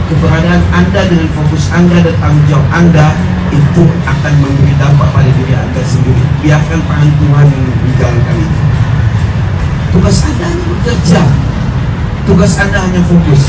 keberadaan Anda dengan fokus Anda dan tanggung jawab Anda itu akan memberi dampak pada diri Anda sendiri. Biarkan tangan Tuhan yang menjalankan itu. Tugas Anda hanya bekerja, tugas Anda hanya fokus.